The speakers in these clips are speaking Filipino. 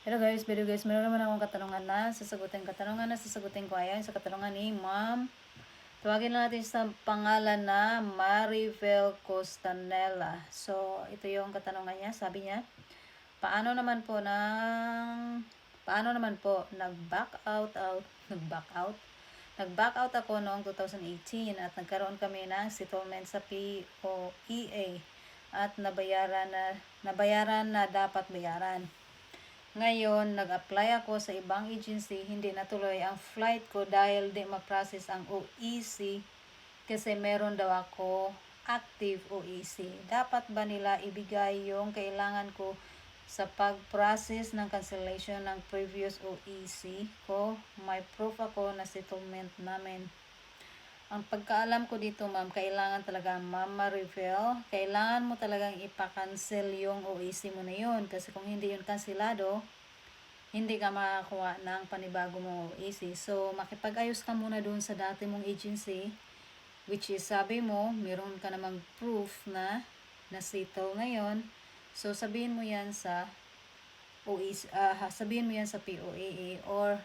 Hello guys, meron naman akong katanungan na sasagutin ko ayan sa katanungan ni Ma'am. Tawagin lang natin sa pangalan na Maribel Costanella. So, ito yung katanungan niya. Sabi niya, paano naman po nag-back out? Nag-back out ako noong 2018 at nagkaroon kami ng settlement sa POEA at nabayaran na dapat bayaran. Ngayon, nag-apply ako sa ibang agency, hindi natuloy ang flight ko dahil di ma-process ang OEC kasi meron daw ako active OEC. Dapat ba nila ibigay yung kailangan ko sa pag-process ng cancellation ng previous OEC ko? May proof ako na settlement namin. Ang pagkaalam ko dito, ma'am, kailangan talaga, Ma'am Maribel, kailangan mo talagang ipa-cancel yung OEC mo na yun. Kasi kung hindi yun kansilado, hindi ka makakuha ng panibago mong OEC. So, makipag-ayos ka muna doon sa dati mong agency, which is sabi mo, meron ka namang proof na na-settle ngayon. So, sabihin mo yan sa OEC, sabihin mo yan sa POAA or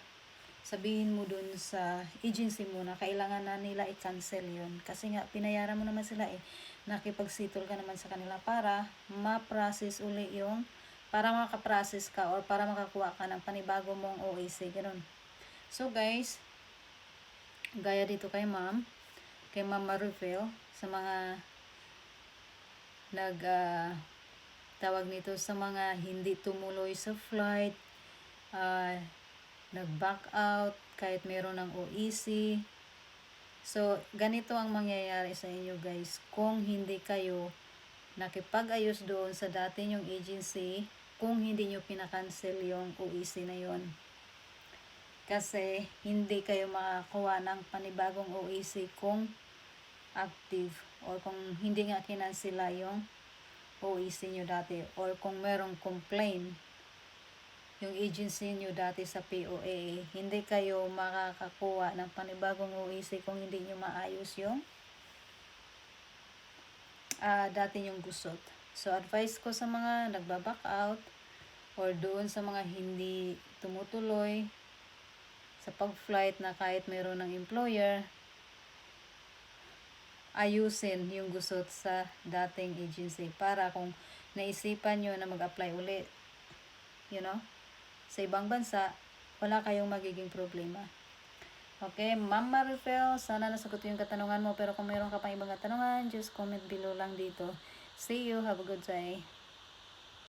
sabihin mo dun sa agency mo na kailangan na nila i-cancel yun. Kasi nga, pinayaran mo naman sila nakipag-settle ka naman sa kanila para ma-process uli yung, para makaprocess ka or para makakuha ka ng panibago mong OAC. Ganun. So guys, gaya dito kay Ma'am Maribel, sa mga tawag nito sa mga hindi tumuloy sa flight, nag-back out kahit meron ng OEC. So, ganito ang mangyayari sa inyo guys kung hindi kayo nakipag-ayos doon sa dati nyong agency, kung hindi nyo pinakancel yung OEC na yon. Kasi hindi kayo makakuha ng panibagong OEC kung active or kung hindi nga kinansela yung OEC nyo dati or kung merong complaint yung agency nyo dati sa POA, hindi kayo makakakuha ng panibagong OEC kung hindi nyo maayos yung dati nyong gusot. So, advice ko sa mga nagbaback out or doon sa mga hindi tumutuloy sa pag-flight na kahit meron ng employer, ayusin yung gusot sa dating agency para kung naisipan nyo na mag-apply ulit, sa ibang bansa, wala kayong magiging problema. Okay, Ma'am Maribel, sana nasagot yung katanungan mo. Pero kung mayroon ka pang ibang katanungan, just comment below lang dito. See you. Have a good day.